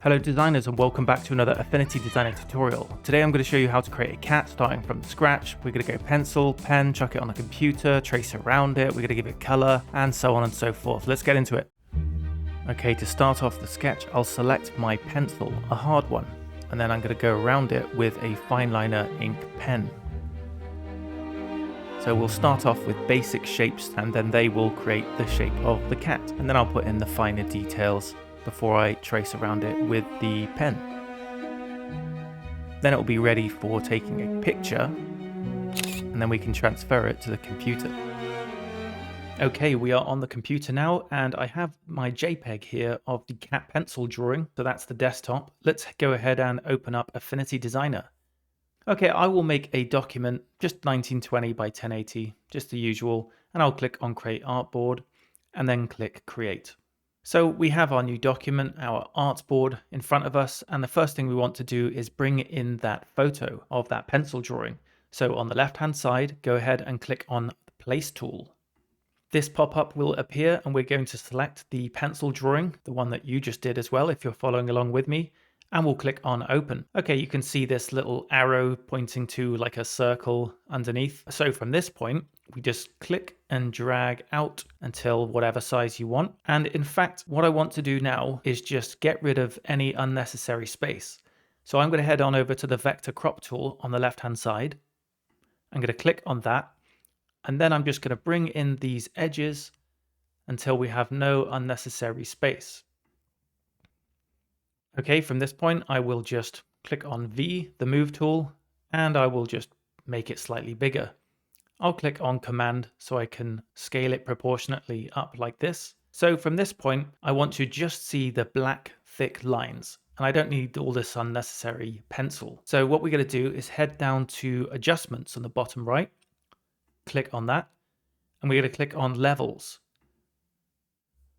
Hello designers and welcome back to another Affinity Designer tutorial. Today I'm going to show you how to create a cat starting from scratch. We're going to go pencil, pen, chuck it on the computer, trace around it, we're going to give it color, and so on and so forth. Let's get into it. Okay, to start off the sketch, I'll select my pencil, a hard one, and then I'm going to go around it with a fineliner ink pen. So we'll start off with basic shapes and then they will create the shape of the cat. And then I'll put in the finer details before I trace around it with the pen. Then it will be ready for taking a picture and then we can transfer it to the computer. Okay, we are on the computer now and I have my JPEG here of the cat pencil drawing. So that's the desktop. Let's go ahead and open up Affinity Designer. Okay, I will make a document, just 1920 by 1080, just the usual, and I'll click on Create Artboard and then click Create. So we have our new document, our artboard in front of us, and the first thing we want to do is bring in that photo of that pencil drawing. So on the left-hand side, go ahead and click on the Place tool. This pop-up will appear and we're going to select the pencil drawing, the one that you just did as well if you're following along with me, and we'll click on Open. Okay, you can see this little arrow pointing to like a circle underneath. So from this point, we just click and drag out until whatever size you want. And in fact, what I want to do now is just get rid of any unnecessary space. So I'm going to head on over to the Vector Crop tool on the left-hand side. I'm going to click on that. And then I'm just going to bring in these edges until we have no unnecessary space. Okay, from this point, I will just click on V, the Move tool, and I will just make it slightly bigger. I'll click on Command so I can scale it proportionately up like this. So from this point, I want to just see the black, thick lines, and I don't need all this unnecessary pencil. So what we're going to do is head down to Adjustments on the bottom right, click on that, and we're going to click on Levels.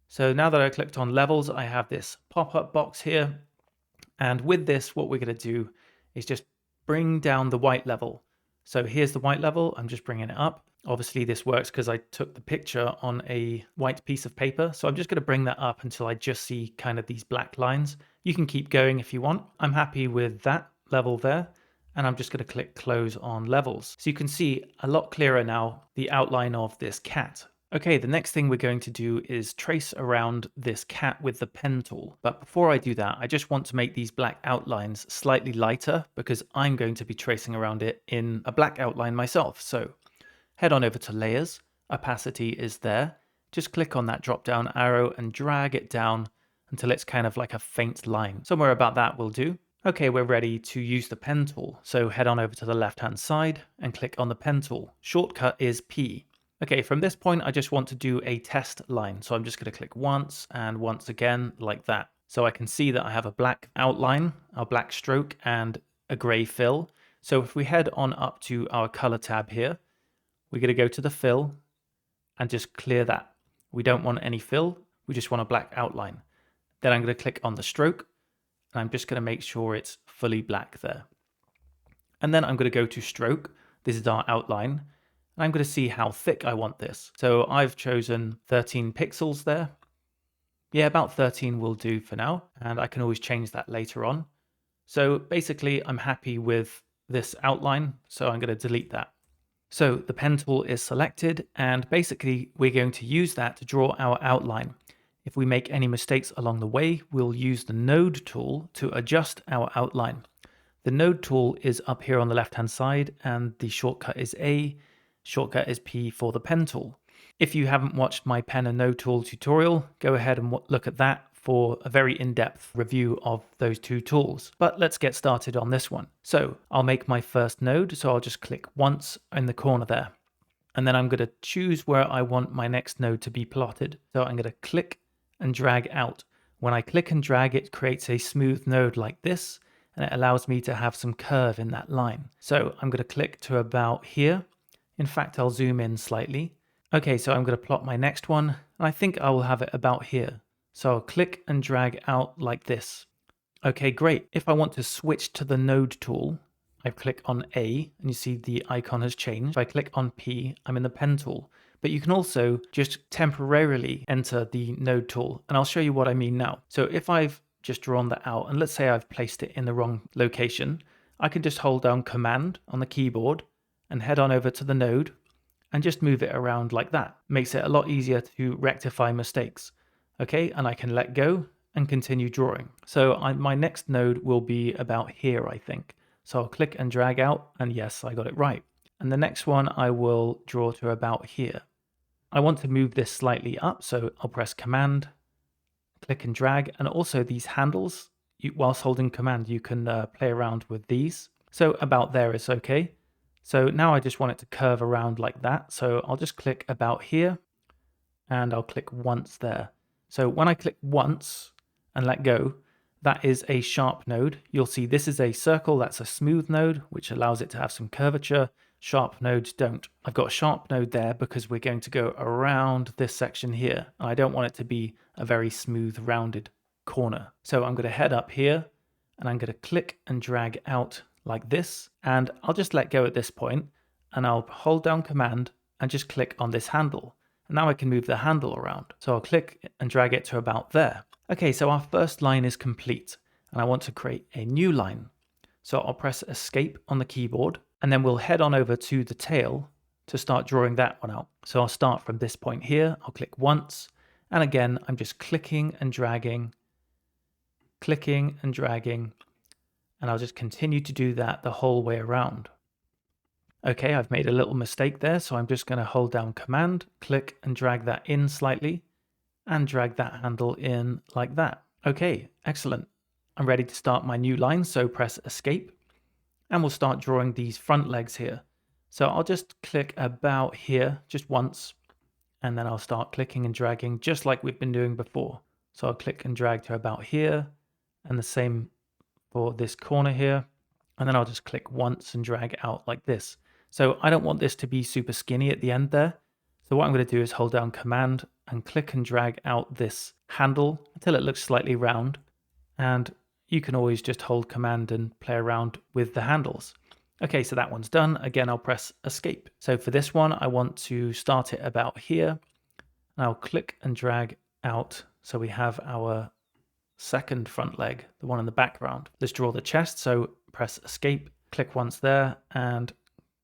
So now that I clicked on Levels, I have this pop-up box here. And with this, what we're going to do is just bring down the white level. So here's the white level. I'm just bringing it up. Obviously, this works because I took the picture on a white piece of paper. So I'm just going to bring that up until I just see kind of these black lines. You can keep going if you want. I'm happy with that level there. And I'm just going to click Close on Levels. So you can see a lot clearer now the outline of this cat. Okay, the next thing we're going to do is trace around this cat with the pen tool. But before I do that, I just want to make these black outlines slightly lighter because I'm going to be tracing around it in a black outline myself. So head on over to Layers, Opacity is there. Just click on that drop down arrow and drag it down until it's kind of like a faint line. Somewhere about that will do. Okay, we're ready to use the pen tool. So head on over to the left-hand side and click on the pen tool. Shortcut is P. Okay, from this point, I just want to do a test line. So I'm just going to click once and once again like that. So I can see that I have a black outline, a black stroke, and a gray fill. So if we head on up to our color tab here, we're going to go to the fill and just clear that. We don't want any fill. We just want a black outline. Then I'm going to click on the stroke and I'm just going to make sure it's fully black there. And then I'm going to go to stroke. This is our outline. And I'm going to see how thick I want this. So I've chosen 13 pixels there. Yeah, about 13 will do for now. And I can always change that later on. So basically, I'm happy with this outline. So I'm going to delete that. So the pen tool is selected. And basically, we're going to use that to draw our outline. If we make any mistakes along the way, we'll use the node tool to adjust our outline. The node tool is up here on the left-hand side, and the shortcut is A. Shortcut is P for the pen tool. If you haven't watched my pen and node tool tutorial, go ahead and look at that for a very in-depth review of those two tools. But let's get started on this one. So I'll make my first node. So I'll just click once in the corner there. And then I'm going to choose where I want my next node to be plotted. So I'm going to click and drag out. When I click and drag, it creates a smooth node like this, and it allows me to have some curve in that line. So I'm going to click to about here. In fact, I'll zoom in slightly. Okay, so I'm going to plot my next one, and I think I will have it about here. So I'll click and drag out like this. Okay, great. If I want to switch to the node tool, I click on A, and you see the icon has changed. If I click on P, I'm in the pen tool. But you can also just temporarily enter the node tool, and I'll show you what I mean now. So if I've just drawn that out, and let's say I've placed it in the wrong location, I can just hold down Command on the keyboard and head on over to the node and just move it around like that. Makes it a lot easier to rectify mistakes. Okay, and I can let go and continue drawing. So my next node will be about here, I think. So I'll click and drag out, and yes, I got it right. And the next one I will draw to about here. I want to move this slightly up, so I'll press Command, click and drag, and also these handles, whilst holding Command, you can play around with these. So about there is okay. So now I just want it to curve around like that. So I'll just click about here, and I'll click once there. So when I click once and let go, that is a sharp node. You'll see this is a circle, that's a smooth node, which allows it to have some curvature. Sharp nodes don't. I've got a sharp node there because we're going to go around this section here. I don't want it to be a very smooth, rounded corner. So I'm going to head up here, and I'm going to click and drag out like this, and I'll just let go at this point, and I'll hold down Command and just click on this handle. And now I can move the handle around. So I'll click and drag it to about there. Okay, so our first line is complete, and I want to create a new line. So I'll press Escape on the keyboard, and then we'll head on over to the tail to start drawing that one out. So I'll start from this point here. I'll click once, and again, I'm just clicking and dragging, and I'll just continue to do that the whole way around. Okay, I've made a little mistake there, so I'm just going to hold down Command, click and drag that in slightly, and drag that handle in like that. Okay, excellent. I'm ready to start my new line, so press Escape, and we'll start drawing these front legs here. So I'll just click about here just once, and then I'll start clicking and dragging just like we've been doing before. So I'll click and drag to about here, and the same for this corner here, and then I'll just click once and drag out like this. So I don't want this to be super skinny at the end there. So what I'm going to do is hold down Command and click and drag out this handle until it looks slightly round. And you can always just hold Command and play around with the handles. Okay, so that one's done. Again, I'll press Escape. So for this one, I want to start it about here. And I'll click and drag out. So we have our second front leg, the one in the background. Let's draw the chest. So press Escape, click once there, and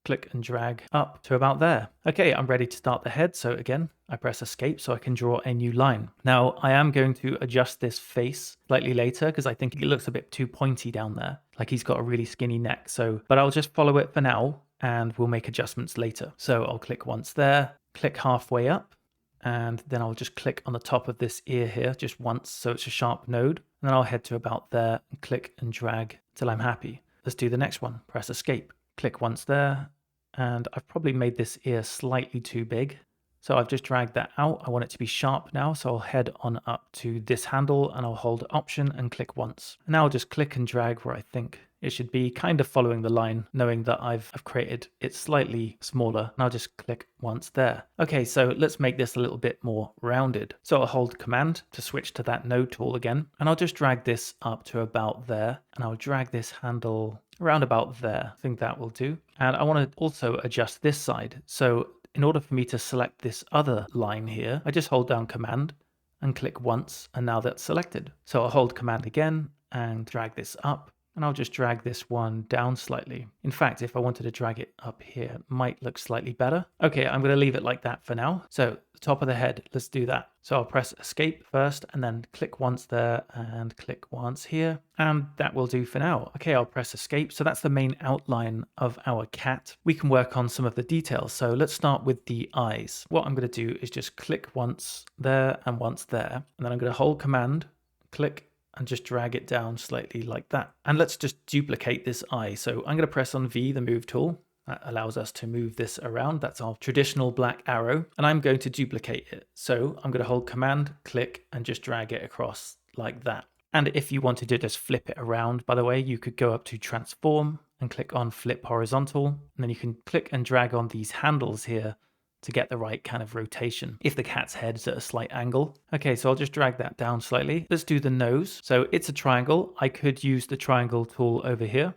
click and drag up to about there. Okay, I'm ready to start the head. So again, I press Escape so I can draw a new line. Now I am going to adjust this face slightly later because I think it looks a bit too pointy down there, like he's got a really skinny neck. But I'll just follow it for now and we'll make adjustments later. So I'll click once there, click halfway up, and then I'll just click on the top of this ear here just once so it's a sharp node. And then I'll head to about there and click and drag till I'm happy. Let's do the next one. Press Escape, click once there, and I've probably made this ear slightly too big. So I've just dragged that out. I want it to be sharp now, so I'll head on up to this handle and I'll hold Option and click once. And now I'll just click and drag where I think it should be, kind of following the line, knowing that I've created it slightly smaller. And I'll just click once there. Okay, so let's make this a little bit more rounded. So I'll hold Command to switch to that node tool again, and I'll just drag this up to about there, and I'll drag this handle around about there. I think that will do. And I want to also adjust this side. So in order for me to select this other line here, I just hold down Command and click once, and now that's selected. So I'll hold Command again and drag this up, and I'll just drag this one down slightly. In fact, if I wanted to drag it up here, it might look slightly better. Okay, I'm going to leave it like that for now. So the top of the head, let's do that. So I'll press Escape first and then click once there and click once here. And that will do for now. Okay, I'll press Escape. So that's the main outline of our cat. We can work on some of the details. So let's start with the eyes. What I'm going to do is just click once there and once there. And then I'm going to hold Command, click, and just drag it down slightly like that. And let's just duplicate this eye. So I'm going to press on V, the move tool. That allows us to move this around. That's our traditional black arrow. And I'm going to duplicate it. So I'm going to hold Command, click, and just drag it across like that. And if you wanted to just flip it around, by the way, you could go up to Transform and click on Flip Horizontal. And then you can click and drag on these handles here to get the right kind of rotation if the cat's head's at a slight angle. Okay, so I'll just drag that down slightly. Let's do the nose. So it's a triangle. I could use the triangle tool over here,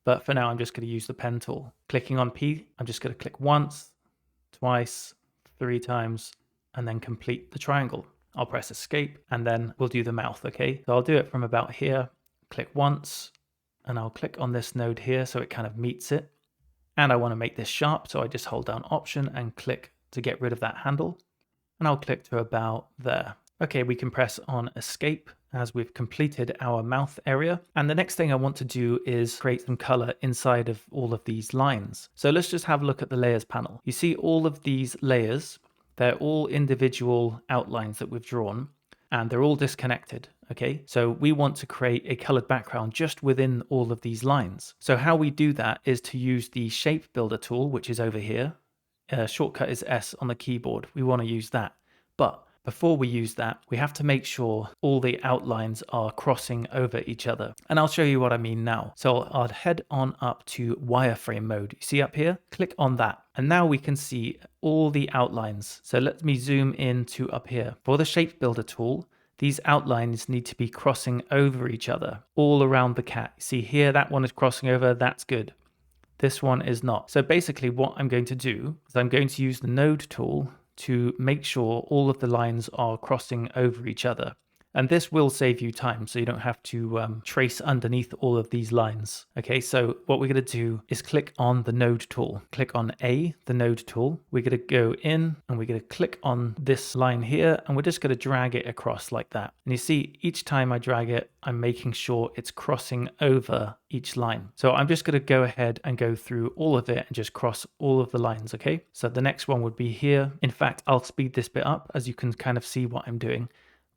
but for now I'm just going to use the pen tool. Clicking on P, I'm just going to click once, twice, 3 times, and then complete the triangle. I'll press escape and then we'll do the mouth, okay? So I'll do it from about here, click once, and I'll click on this node here so it kind of meets it. And I want to make this sharp, so I just hold down Option and click to get rid of that handle. And I'll click to about there. Okay, we can press on escape as we've completed our mouth area. And the next thing I want to do is create some color inside of all of these lines. So let's just have a look at the layers panel. You see all of these layers, they're all individual outlines that we've drawn and they're all disconnected. Okay, so we want to create a colored background just within all of these lines. So how we do that is to use the shape builder tool, which is over here. Shortcut is S on the keyboard. We want to use that. But before we use that, we have to make sure all the outlines are crossing over each other. And I'll show you what I mean now. So I'll head on up to wireframe mode. You see up here? Click on that. And now we can see all the outlines. So let me zoom in to up here. For the shape builder tool, these outlines need to be crossing over each other all around the cat. See here, that one is crossing over. That's good. This one is not. So basically what I'm going to do is I'm going to use the node tool to make sure all of the lines are crossing over each other. And this will save you time, so you don't have to trace underneath all of these lines. Okay, so what we're going to do is click on the node tool. Click on A, the node tool. We're going to go in and we're going to click on this line here, and we're just going to drag it across like that. And you see, each time I drag it, I'm making sure it's crossing over each line. So I'm just going to go ahead and go through all of it and just cross all of the lines, okay? So the next one would be here. In fact, I'll speed this bit up as you can kind of see what I'm doing.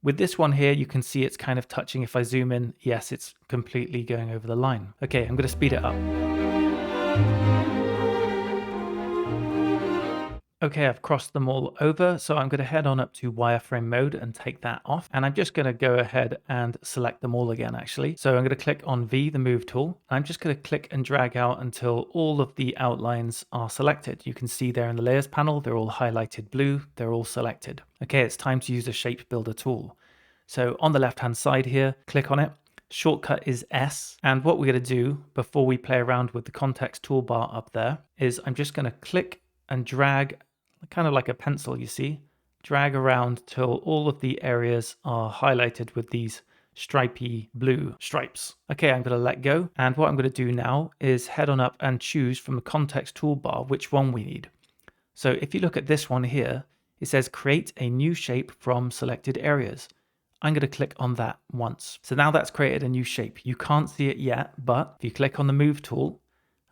With this one here, you can see it's kind of touching. If I zoom in, yes, it's completely going over the line. Okay, I'm going to speed it up. Okay, I've crossed them all over, so I'm going to head on up to wireframe mode and take that off. And I'm just going to go ahead and select them all again, actually. So I'm going to click on V, the move tool. I'm just going to click and drag out until all of the outlines are selected. You can see there in the layers panel, they're all highlighted blue. They're all selected. Okay, it's time to use the shape builder tool. So on the left-hand side here, click on it. Shortcut is S. And what we're going to do before we play around with the context toolbar up there is I'm just going to click and drag, kind of like a pencil, you see, drag around till all of the areas are highlighted with these stripy blue stripes. Okay, I'm going to let go. And what I'm going to do now is head on up and choose from the context toolbar which one we need. So if you look at this one here, it says create a new shape from selected areas. I'm going to click on that once. So now that's created a new shape. You can't see it yet, but if you click on the move tool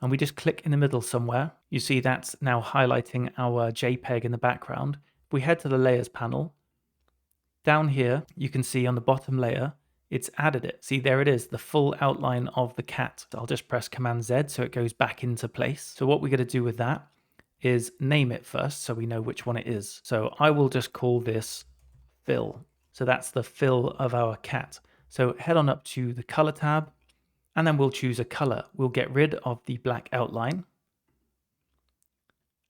and we just click in the middle somewhere, you see that's now highlighting our JPEG in the background. If we head to the layers panel, down here, you can see on the bottom layer, it's added it. See, there it is, the full outline of the cat. I'll just press Command Z so it goes back into place. So what we're going to do with that is name it first so we know which one it is. So I will just call this fill. So that's the fill of our cat. So head on up to the color tab and then we'll choose a color. We'll get rid of the black outline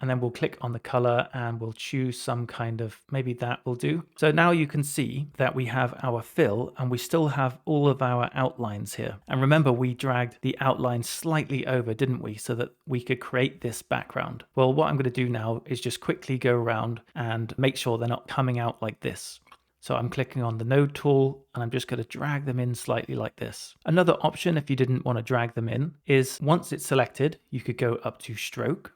and then we'll click on the color and we'll choose some kind of, maybe that will do. So now you can see that we have our fill and we still have all of our outlines here. And remember, we dragged the outline slightly over, didn't we? So that we could create this background. Well, what I'm going to do now is just quickly go around and make sure they're not coming out like this. So I'm clicking on the node tool and I'm just going to drag them in slightly like this. Another option, if you didn't want to drag them in, is once it's selected, you could go up to stroke.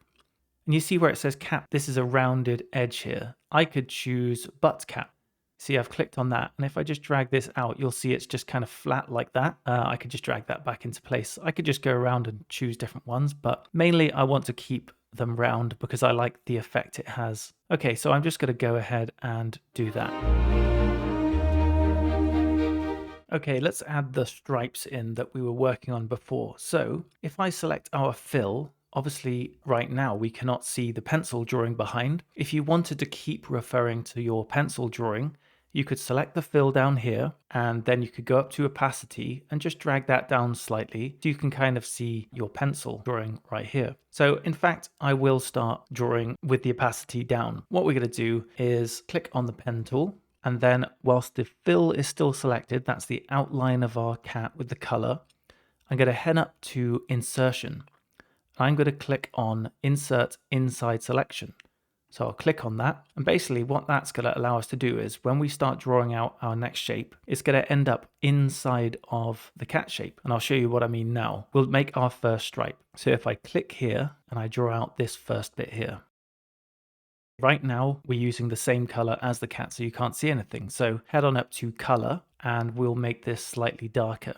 And you see where it says cap, this is a rounded edge here. I could choose butt cap. See, I've clicked on that. And if I just drag this out, you'll see it's just kind of flat like that. I could just drag that back into place. I could just go around and choose different ones, but mainly I want to keep them round because I like the effect it has. Okay, so I'm just going to go ahead and do that. Okay, let's add the stripes in that we were working on before. So if I select our fill, obviously right now we cannot see the pencil drawing behind. If you wanted to keep referring to your pencil drawing, you could select the fill down here and then you could go up to opacity and just drag that down slightly so you can kind of see your pencil drawing right here. So in fact, I will start drawing with the opacity down. What we're going to do is click on the pen tool. And then whilst the fill is still selected, that's the outline of our cat with the color, I'm going to head up to insertion. I'm going to click on insert inside selection. So I'll click on that. And basically what that's going to allow us to do is when we start drawing out our next shape, it's going to end up inside of the cat shape. And I'll show you what I mean now. We'll make our first stripe. So if I click here and I draw out this first bit here. Right now, we're using the same color as the cat, so you can't see anything. So head on up to color and we'll make this slightly darker.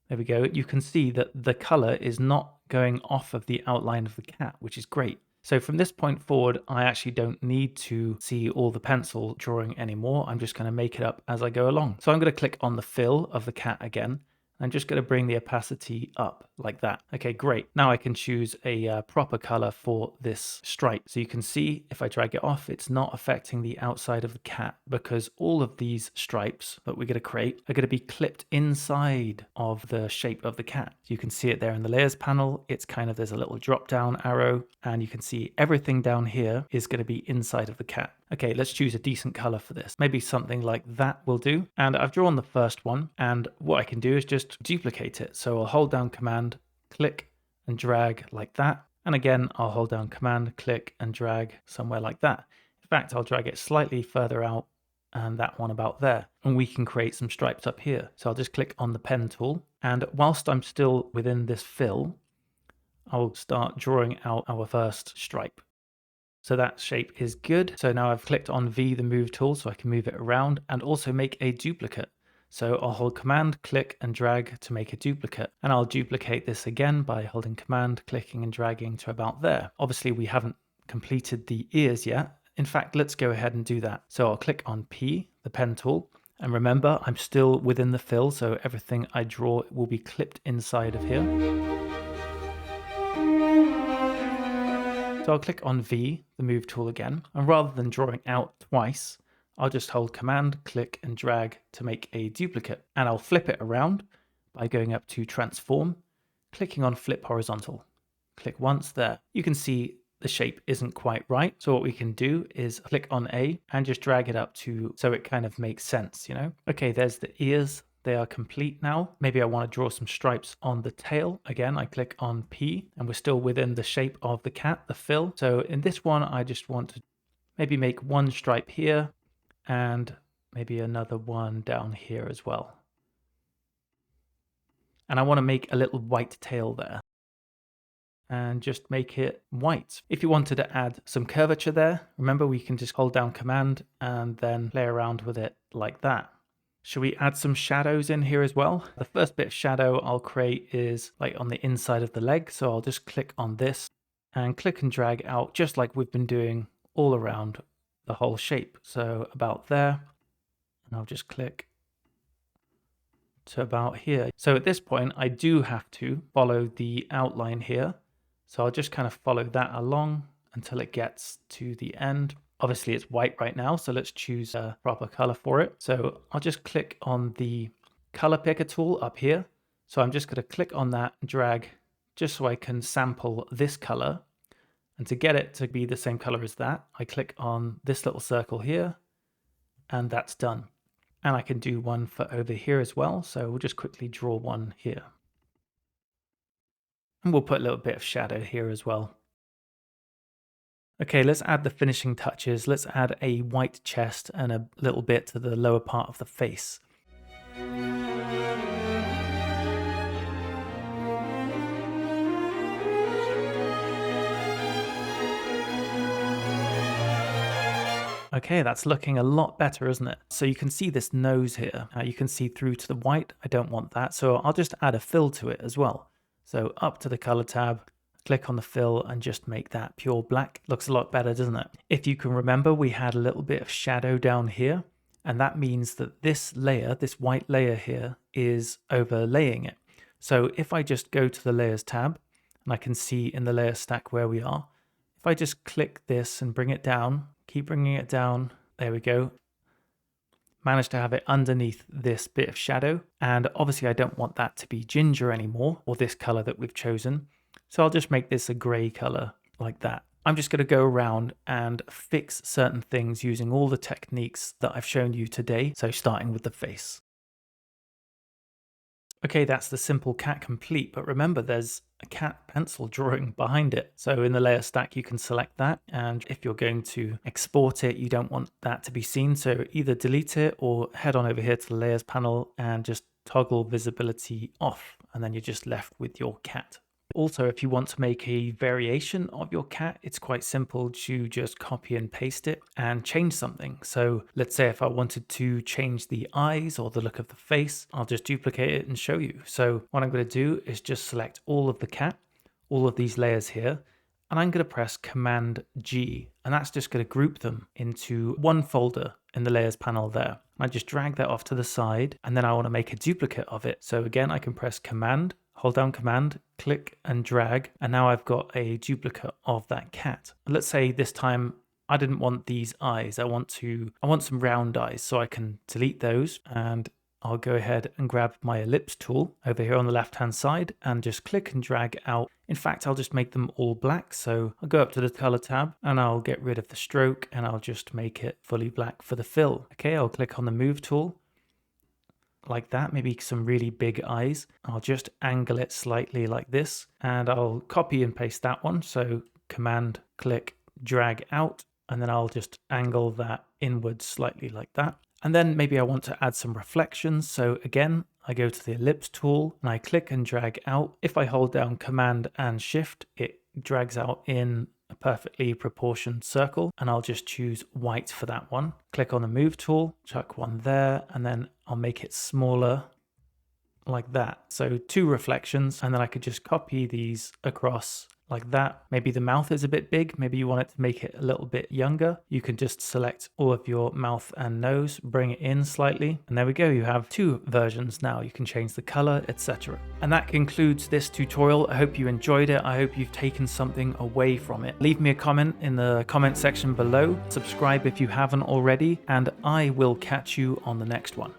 There we go. You can see that the color is not going off of the outline of the cat, which is great. So from this point forward, I actually don't need to see all the pencil drawing anymore. I'm just going to make it up as I go along. So I'm going to click on the fill of the cat again. I'm just going to bring the opacity up like that. Okay, great. Now I can choose a proper color for this stripe. So you can see if I drag it off, it's not affecting the outside of the cat because all of these stripes that we're going to create are going to be clipped inside of the shape of the cat. You can see it there in the layers panel. It's kind of, there's a little drop down arrow and you can see everything down here is going to be inside of the cat. Okay, let's choose a decent color for this. Maybe something like that will do. And I've drawn the first one, and what I can do is just duplicate it. So I'll hold down Command, click and drag like that. And again, I'll hold down Command, click and drag somewhere like that. In fact, I'll drag it slightly further out and that one about there. And we can create some stripes up here. So I'll just click on the pen tool. And whilst I'm still within this fill, I'll start drawing out our first stripe. So that shape is good. So now I've clicked on V, the move tool, so I can move it around and also make a duplicate. So I'll hold Command, click and drag to make a duplicate. And I'll duplicate this again by holding Command, clicking and dragging to about there. Obviously we haven't completed the ears yet. In fact, let's go ahead and do that. So I'll click on P, the pen tool. And remember, I'm still within the fill, so everything I draw will be clipped inside of here. So I'll click on V, the move tool again, and rather than drawing out twice, I'll just hold Command, click and drag to make a duplicate. And I'll flip it around by going up to Transform, clicking on Flip Horizontal. Click once there. You can see the shape isn't quite right. So what we can do is click on A and just drag it up to so it kind of makes sense, you know? Okay, there's the ears. They are complete now. Maybe I want to draw some stripes on the tail. Again, I click on P and we're still within the shape of the cat, the fill. So in this one, I just want to maybe make one stripe here and maybe another one down here as well. And I want to make a little white tail there and just make it white. If you wanted to add some curvature there, remember we can just hold down Command and then play around with it like that. Should we add some shadows in here as well? The first bit of shadow I'll create is like on the inside of the leg. So I'll just click on this and click and drag out just like we've been doing all around the whole shape. So about there, and I'll just click to about here. So at this point, I do have to follow the outline here. So I'll just kind of follow that along until it gets to the end. Obviously it's white right now, so let's choose a proper color for it. So I'll just click on the color picker tool up here. So I'm just going to click on that and drag just so I can sample this color. And to get it to be the same color as that, I click on this little circle here and that's done. And I can do one for over here as well. So we'll just quickly draw one here. And we'll put a little bit of shadow here as well. Okay, let's add the finishing touches. Let's add a white chest and a little bit to the lower part of the face. Okay, that's looking a lot better, isn't it? So you can see this nose here. You can see through to the white. I don't want that, so I'll just add a fill to it as well. So up to the color tab, click on the fill and just make that pure black. Looks a lot better, doesn't it? If you can remember, we had a little bit of shadow down here, and that means that this layer, this white layer here, is overlaying it. So if I just go to the layers tab, and I can see in the layer stack where we are, if I just click this and bring it down, keep bringing it down, there we go. Managed to have it underneath this bit of shadow. And obviously I don't want that to be ginger anymore, or this color that we've chosen. So I'll just make this a gray color like that. I'm just going to go around and fix certain things using all the techniques that I've shown you today. So starting with the face. Okay, that's the simple cat complete, but remember there's a cat pencil drawing behind it. So in the layer stack, you can select that. And if you're going to export it, you don't want that to be seen. So either delete it or head on over here to the layers panel and just toggle visibility off. And then you're just left with your cat. Also, if you want to make a variation of your cat, it's quite simple to just copy and paste it and change something. So let's say if I wanted to change the eyes or the look of the face, I'll just duplicate it and show you. So what I'm going to do is just select all of the cat, all of these layers here, and I'm going to press Command G, and that's just going to group them into one folder in the layers panel there. I just drag that off to the side, and then I want to make a duplicate of it. So again, I can press Command, hold down Command, click and drag, and now I've got a duplicate of that cat. Let's say this time I didn't want these eyes. I want some round eyes, so I can delete those, and I'll go ahead and grab my ellipse tool over here on the left hand side and just click and drag out. In fact, I'll just make them all black. So I'll go up to the color tab and I'll get rid of the stroke and I'll just make it fully black for the fill. Okay, I'll click on the move tool like that, maybe some really big eyes. I'll just angle it slightly like this and I'll copy and paste that one. So Command, click, drag out, and then I'll just angle that inwards slightly like that. And then maybe I want to add some reflections. So again, I go to the ellipse tool and I click and drag out. If I hold down Command and Shift, it drags out in a perfectly proportioned circle, and I'll just choose white for that one. Click on the move tool, chuck one there, and then I'll make it smaller like that. So 2 reflections, and then I could just copy these across like that. Maybe the mouth is a bit big. Maybe you want it to make it a little bit younger. You can just select all of your mouth and nose, bring it in slightly. And there we go. You have 2 versions now. You can change the color, etc. And that concludes this tutorial. I hope you enjoyed it. I hope you've taken something away from it. Leave me a comment in the comment section below. Subscribe if you haven't already, and I will catch you on the next one.